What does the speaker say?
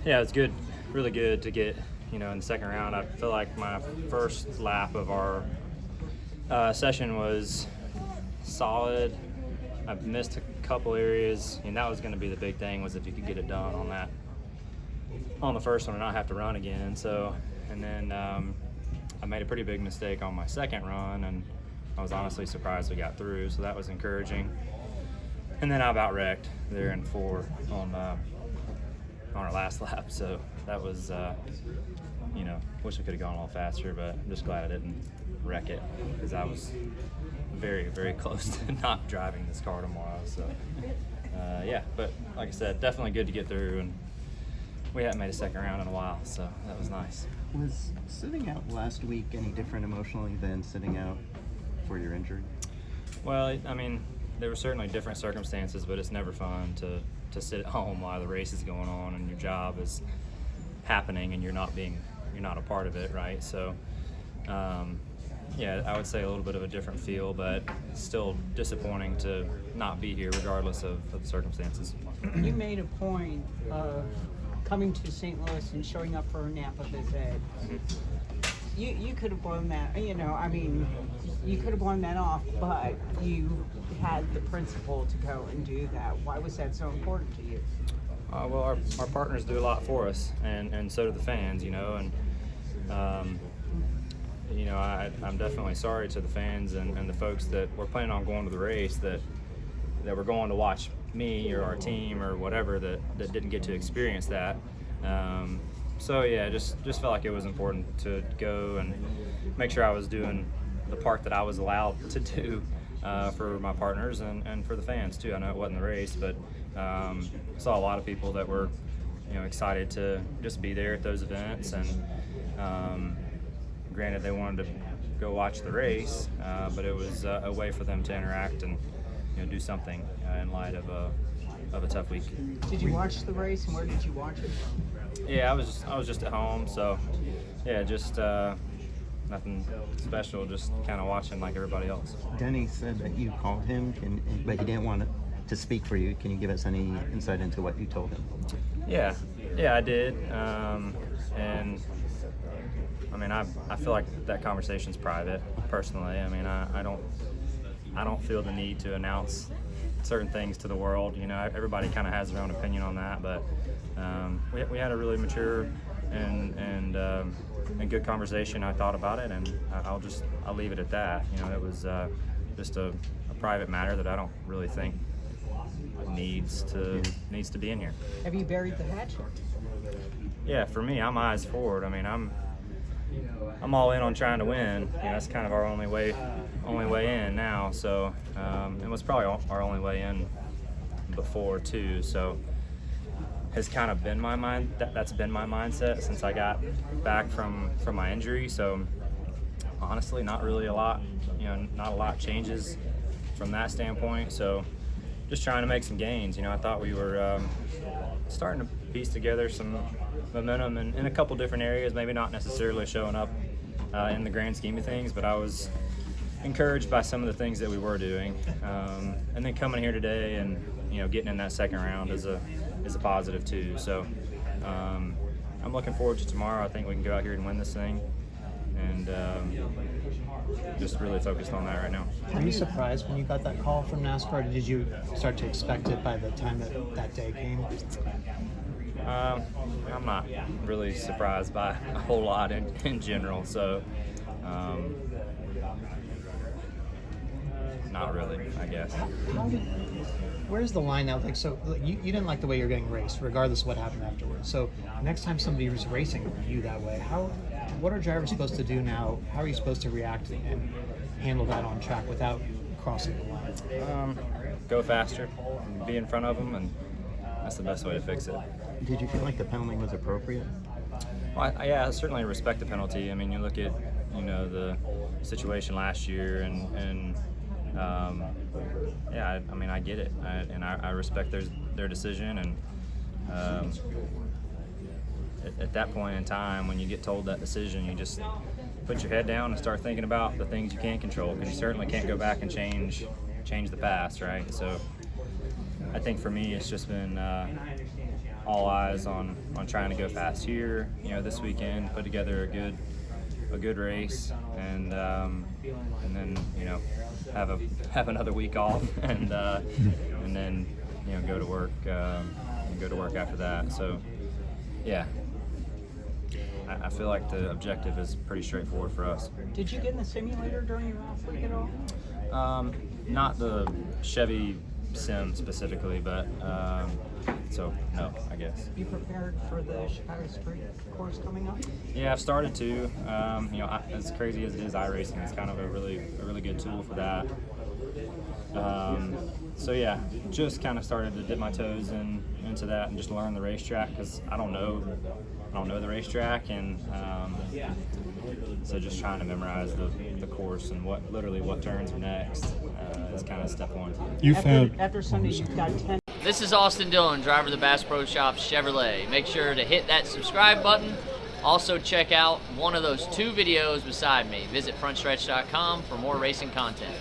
Yeah, it's good, really good to get, in the second round. I feel like my first lap of our session was solid. I missed a couple areas, and that was going to be the big thing, was if you could get it done on the first one and not have to run again. So, and then I made a pretty big mistake on my second run, and I was honestly surprised we got through, so that was encouraging. And then I about wrecked there in 4 on our last lap, so that was, wish I could have gone a little faster, but I'm just glad I didn't wreck it, because I was very, very close to not driving this car tomorrow. So, yeah, but like I said, definitely good to get through, and we haven't made a second round in a while, so that was nice. Was sitting out last week any different emotionally than sitting out for your injury? Well, I mean, there were certainly different circumstances, but it's never fun to sit at home while the race is going on and your job is happening and you're not a part of it, right? So, yeah, I would say a little bit of a different feel, but still disappointing to not be here regardless of the circumstances. You made a point of coming to St. Louis and showing up for a Napa visit. You could have blown that, you could have blown that off, but you had the principle to go and do that. Why was that so important to you? Well, our partners do a lot for us, and so do the fans, and I'm definitely sorry to the fans and the folks that were planning on going to the race that were going to watch me or our team or whatever that didn't get to experience that. So yeah, just felt like it was important to go and make sure I was doing the part that I was allowed to do for my partners and for the fans too. I know it wasn't the race, but saw a lot of people that were excited to just be there at those events, and granted they wanted to go watch the race, but it was a way for them to interact and do something in light of a tough week. Did you watch the race, and where did you watch it from? Yeah, I was just at home, so yeah, just nothing special, just kind of watching like everybody else. Denny said that you called him, but he didn't want to speak for you. Can you give us any insight into what you told him? Yeah, I did, and I mean, I feel like that conversation's private, personally. I mean, I don't feel the need to announce certain things to the world. Everybody kind of has their own opinion on that, but we had a really mature and good conversation. I thought about it, and I'll leave it at that. It was just a private matter that I don't really think needs to be in here. Have you buried the hatchet? Yeah, for me, I'm eyes forward. I mean, I'm all in on trying to win. That's kind of our only way in now. So it was probably our only way in before too. So has kind of been my mind. That's been my mindset since I got back from my injury. So honestly, not really a lot. Not a lot changes from that standpoint. So just trying to make some gains. I thought we were starting to piece together some momentum in a couple different areas, maybe not necessarily showing up in the grand scheme of things, but I was encouraged by some of the things that we were doing. And then coming here today and getting in that second round is a positive too. So I'm looking forward to tomorrow. I think we can go out here and win this thing, and just really focused on that right now. Were you surprised when you got that call from NASCAR, or did you start to expect it by the time that day came? I'm not really surprised by a whole lot in general, so not really, I guess. Where's the line now? So you didn't like the way you're getting raced, regardless of what happened afterwards. So next time somebody was racing you that way, what are drivers supposed to do now? How are you supposed to react and handle that on track without crossing the line? Go faster, be in front of them, and that's the best way to fix it. Did you feel like the penalty was appropriate? Well, I certainly respect the penalty. I mean, you look at the situation last year, and yeah, I mean, I get it, and I respect their decision. And at that point in time, when you get told that decision, you just put your head down and start thinking about the things you can't control, because you certainly can't go back and change the past, right? So I think for me, it's just been all eyes on trying to go fast here. You know, this weekend, put together a good race, and then you know have another week off, and then you know go to work after that. So yeah, I feel like the objective is pretty straightforward for us. Did you get in the simulator during your off week at all? Not the Chevy sim specifically, but so no, I guess. You prepared for the Chicago Street course coming up? Yeah, I've started to. You know, as crazy as it is, iRacing is kind of a really good tool for that. So yeah, just kind of started to dip my toes into that and just learn the racetrack, because I don't know the racetrack, and so just trying to memorize the course and what turns next is kind of step one. After Sunday, you've got 10. This is Austin Dillon, driver of the Bass Pro Shop Chevrolet. Make sure to hit that subscribe button. Also check out one of those 2 videos beside me. Visit frontstretch.com for more racing content.